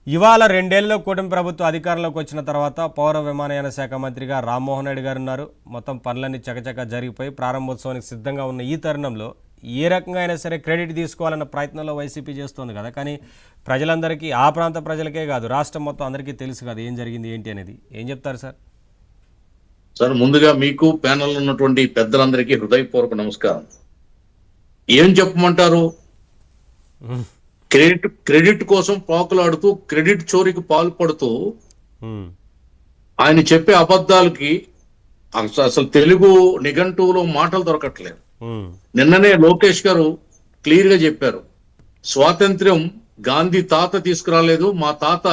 ఇవాళ 2 ఏళ్లలో కూటమి ప్రభుత్వం అధికారంలోకి వచ్చిన తర్వాత పౌర విమానయాన శాఖ మంత్రిగా రామ్మోహన్ రెడ్డి గారు ఉన్నారు. మొత్తం పనులన్నీ చకచక జరిగిపోయి ప్రారంభోత్సవానికి సిద్ధంగా ఉన్న ఈ తరుణంలో ఏ రకంగా అయినా సరే క్రెడిట్ తీసుకోవాలన్న ప్రయత్నంలో వైసీపీ చేస్తుంది కదా. కానీ ప్రజలందరికీ, ఆ ప్రాంత ప్రజలకే కాదు, రాష్ట్రం మొత్తం అందరికీ తెలుసు కదా ఏం జరిగింది ఏంటి అనేది. ఏం చెప్తారు సార్? సార్, ముందుగా మీకు ప్యానల్ ఉన్నటువంటి పెద్దలందరికీ హృదయపూర్వక నమస్కారం. ఏం చెప్పమంటారు? క్రెడిట్ కోసం పాకులాడుతూ, క్రెడిట్ చోరీకి పాల్పడుతూ ఆయన చెప్పే అబద్ధాలకి అసలు తెలుగు నిఘంటువులో మాటలు దొరకట్లేదు. నిన్ననే లోకేష్ గారు క్లియర్ గా చెప్పారు, స్వాతంత్ర్యం గాంధీ తాత తీసుకురాలేదు, మా తాత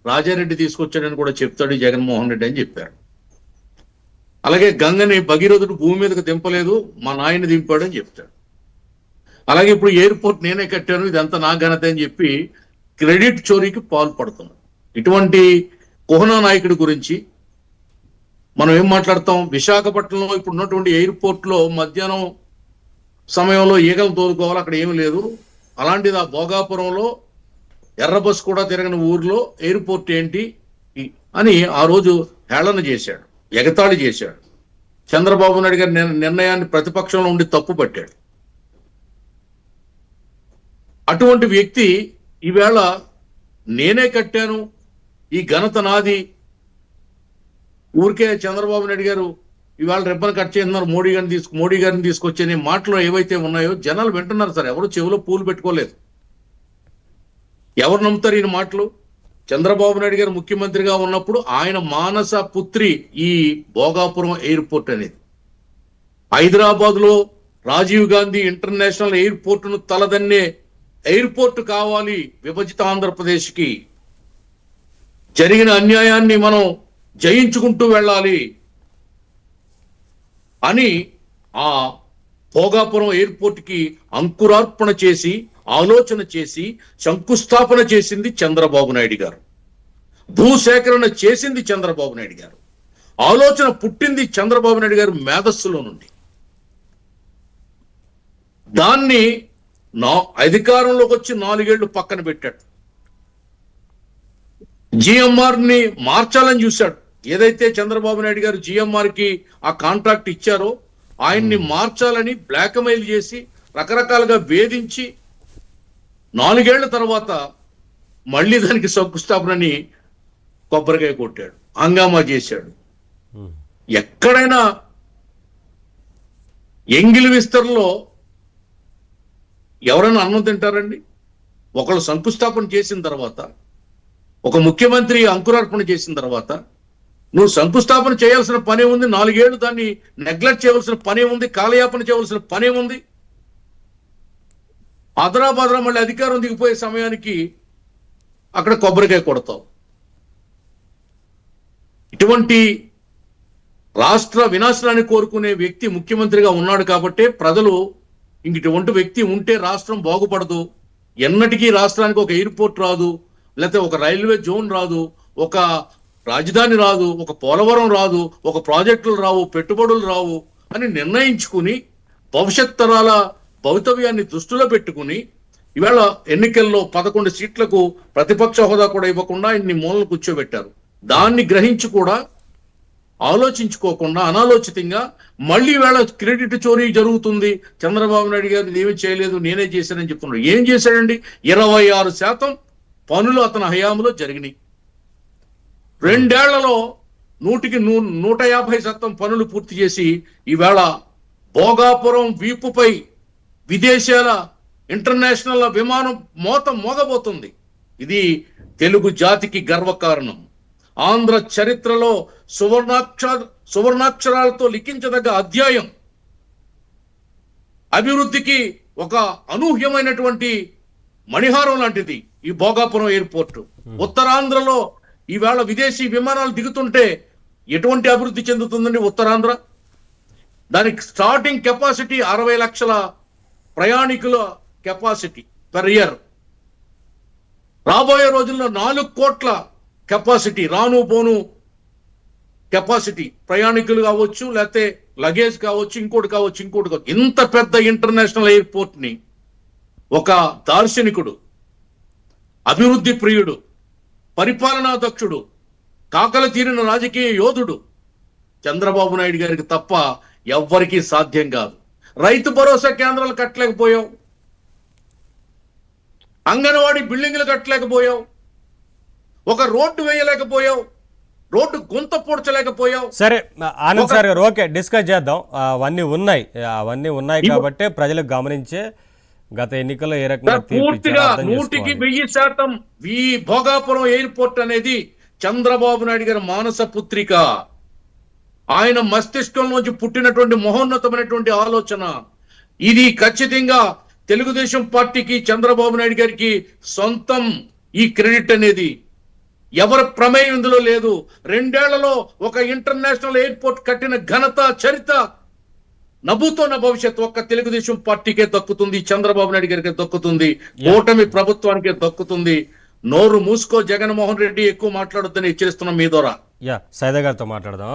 రాజారెడ్డి తీసుకొచ్చాడని కూడా చెప్తాడు జగన్మోహన్ రెడ్డి అని చెప్పారు. అలాగే గంగని భగీరథుడు భూమి మీదకి దింపలేదు, మా నాయన దింపాడు అని చెప్తాడు. అలాగే ఇప్పుడు ఎయిర్పోర్ట్ నేనే కట్టాను, ఇదంతా నా ఘనత అని చెప్పి క్రెడిట్ చోరీకి పాల్పడుతున్నాం. ఇటువంటి కుహనా నాయకుడి గురించి మనం ఏం మాట్లాడతాం? విశాఖపట్నంలో ఇప్పుడు ఉన్నటువంటి ఎయిర్పోర్ట్ లో మధ్యాహ్నం సమయంలో ఈగలు తోలుకోవాలి, అక్కడ ఏమీ లేదు. అలాంటిది ఆ భోగాపురంలో ఎర్ర బస్ కూడా తిరగని ఊర్లో ఎయిర్పోర్ట్ ఏంటి అని ఆ రోజు హేళన చేశాడు, ఎగతాళి చేశాడు. చంద్రబాబు నాయుడు గారి నిర్ణయాన్ని ప్రతిపక్షంలో ఉండి తప్పు పట్టాడు. అటువంటి వ్యక్తి ఈవేళ నేనే కట్టాను, ఈ ఘనత నాది, ఊరికే చంద్రబాబు నాయుడు గారు ఇవాళ రిబ్బన్ కట్ చేస్తున్నారు, మోడీ గారిని తీసుకొచ్చే మాటలు ఏవైతే ఉన్నాయో జనాలు వింటున్నారు సార్. ఎవరు చెవిలో పూలు పెట్టుకోలేదు. ఎవరు నమ్ముతారు ఈయన మాటలు? చంద్రబాబు నాయుడు గారు ముఖ్యమంత్రిగా ఉన్నప్పుడు ఆయన మానస పుత్రి ఈ భోగాపురం ఎయిర్పోర్ట్ అనేది. హైదరాబాద్ లో రాజీవ్ గాంధీ ఇంటర్నేషనల్ ఎయిర్పోర్ట్ ను తలదన్నే ఎయిర్పోర్ట్ కావాలి విభజిత ఆంధ్రప్రదేశ్ కి. జరిగిన అన్యాయాన్ని మనం జయించుకుంటూ వెళ్ళాలి అని ఆ భోగాపురం ఎయిర్పోర్ట్ కి అంకురార్పణ చేసి, ఆలోచన చేసి, శంకుస్థాపన చేసింది చంద్రబాబు నాయుడు గారు. భూసేకరణ చేసింది చంద్రబాబు నాయుడు గారు. ఆలోచన పుట్టింది చంద్రబాబు నాయుడు గారు మేధస్సులో నుండి. దాన్ని అధికారంలోకి వచ్చి 4 ఏళ్లు పక్కన పెట్టాడు. జిఎంఆర్ ని మార్చాలని చూశాడు. ఏదైతే చంద్రబాబు నాయుడు గారు జిఎంఆర్ కి ఆ కాంట్రాక్ట్ ఇచ్చారో ఆయన్ని మార్చాలని బ్లాక్మెయిల్ చేసి, రకరకాలుగా వేధించి 4 ఏళ్ల తర్వాత మళ్ళీ దానికి శంకుస్థాపనని కొబ్బరికాయ కొట్టాడు, హంగామా చేశాడు. ఎక్కడైనా ఎంగిలి విస్తరణలో ఎవరైనా అన్నం తింటారండి? ఒకళ్ళు శంకుస్థాపన చేసిన తర్వాత, ఒక ముఖ్యమంత్రి అంకురార్పణ చేసిన తర్వాత నువ్వు శంకుస్థాపన చేయాల్సిన పనే ఉంది, 4 ఏళ్లు దాన్ని నెగ్లెక్ట్ చేయవలసిన పనే ఉంది, కాలయాపన చేయవలసిన పనే ఉంది. అదరాబాద్రా మళ్ళీ అధికారం దిగిపోయే సమయానికి అక్కడ కొబ్బరికాయ కొడతావు. ఇటువంటి రాష్ట్ర వినాశనాన్ని కోరుకునే వ్యక్తి ముఖ్యమంత్రిగా ఉన్నాడు కాబట్టే ప్రజలు ఇటువంటి వ్యక్తి ఉంటే రాష్ట్రం బాగుపడదు, ఎన్నటికీ రాష్ట్రానికి ఒక ఎయిర్పోర్ట్ రాదు, లేకపోతే ఒక రైల్వే జోన్ రాదు, ఒక రాజధాని రాదు, ఒక పోలవరం రాదు, ఒక ప్రాజెక్టులు రావు, పెట్టుబడులు రావు అని నిర్ణయించుకుని భవిష్యత్ తరాల భవితవ్యాన్ని దృష్టిలో పెట్టుకుని ఇవాళ ఎన్నికల్లో 11 సీట్లకు ప్రతిపక్ష హోదా కూడా ఇవ్వకుండా ఇన్ని మూలలు కూర్చోబెట్టారు. దాన్ని గ్రహించి కూడా ఆలోచించుకోకుండా అనాలోచితంగా మళ్ళీ వేళ క్రెడిట్ చోరీ జరుగుతుంది, చంద్రబాబు నాయుడు గారు ఏమీ చేయలేదు, నేనే చేశానని చెప్తున్నాడు. ఏం చేశాడండి? 26% పనులు అతని హయాంలో జరిగినాయి. 2 ఏళ్లలో 100కి 150% పనులు పూర్తి చేసి ఈవేళ భోగాపురం వీపుపై విదేశాల ఇంటర్నేషనల్ విమానం మోగబోతుంది. ఇది తెలుగు జాతికి గర్వకారణం. ఆంధ్ర చరిత్రలో సువర్ణాక్షరాలతో లిఖించదగ్గ అధ్యాయం. అభివృద్ధికి ఒక అనూహ్యమైనటువంటి మణిహారం లాంటిది ఈ భోగాపురం ఎయిర్పోర్ట్. ఉత్తరాంధ్రలో ఈవేళ విదేశీ విమానాలు దిగుతుంటే ఎటువంటి అభివృద్ధి చెందుతుందండి ఉత్తరాంధ్ర? దానికి స్టార్టింగ్ కెపాసిటీ 60 లక్షల ప్రయాణికుల కెపాసిటీ పర్ ఇయర్. రాబోయే రోజుల్లో 4 కోట్ల కెపాసిటీ, రాను పోను కెపాసిటీ, ప్రయాణికులు కావచ్చు, లేకపోతే లగేజ్ కావచ్చు, ఇంకోటి కావచ్చు. ఇంత పెద్ద ఇంటర్నేషనల్ ఎయిర్పోర్ట్ ని ఒక దార్శనికుడు అభివృద్ధి ప్రియుడు, పరిపాలనా దక్షుడు, కాకలు తీరిన రాజకీయ యోధుడు చంద్రబాబు నాయుడు గారికి తప్ప ఎవ్వరికీ సాధ్యం కాదు. రైతు భరోసా కేంద్రాలు కట్టలేకపోయావు, అంగన్వాడీ బిల్డింగ్లు కట్టలేకపోయావు, ఒక రోడ్డు వేయలేకపోయావు, రోడ్డు గుంత పూడ్చలేకపోయావు. సరే ఆనంద్ సార్ గారు, ఓకే, డిస్కస్ చేద్దాం. అవన్నీ ఉన్నాయి కాబట్టి ప్రజలు గమనించే గత ఎన్నికల్లో ఏ రకంగా పూర్తిగా 100% ఈ భోగాపురం ఎయిర్పోర్ట్ అనేది చంద్రబాబు నాయుడు గారి మానస పుత్రిక. ఆయన మస్తిష్కంలోంచి పుట్టినటువంటి మహోన్నతమైనటువంటి ఆలోచన ఇది. ఖచ్చితంగా తెలుగుదేశం పార్టీకి, చంద్రబాబు నాయుడు గారికి సొంతం ఈ క్రెడిట్ అనేది. ఎవరి ప్రమేయం ఇందులో లేదు. 2 ఏళ్లలో ఒక ఇంటర్నేషనల్ ఎయిర్పోర్ట్ కట్టిన ఘనత, చరిత్ర నభూతోన్న భవిష్యత్తు ఒక్క తెలుగుదేశం పార్టీకే దక్కుతుంది, చంద్రబాబు నాయుడు గారికి దక్కుతుంది, కూటమి ప్రభుత్వానికే దక్కుతుంది. నోరు మూసుకో జగన్మోహన్ రెడ్డి, ఎక్కువ మాట్లాడొద్దని హెచ్చరిస్తున్నాం మీ ద్వారా. సైదా గారితో మాట్లాడదాం.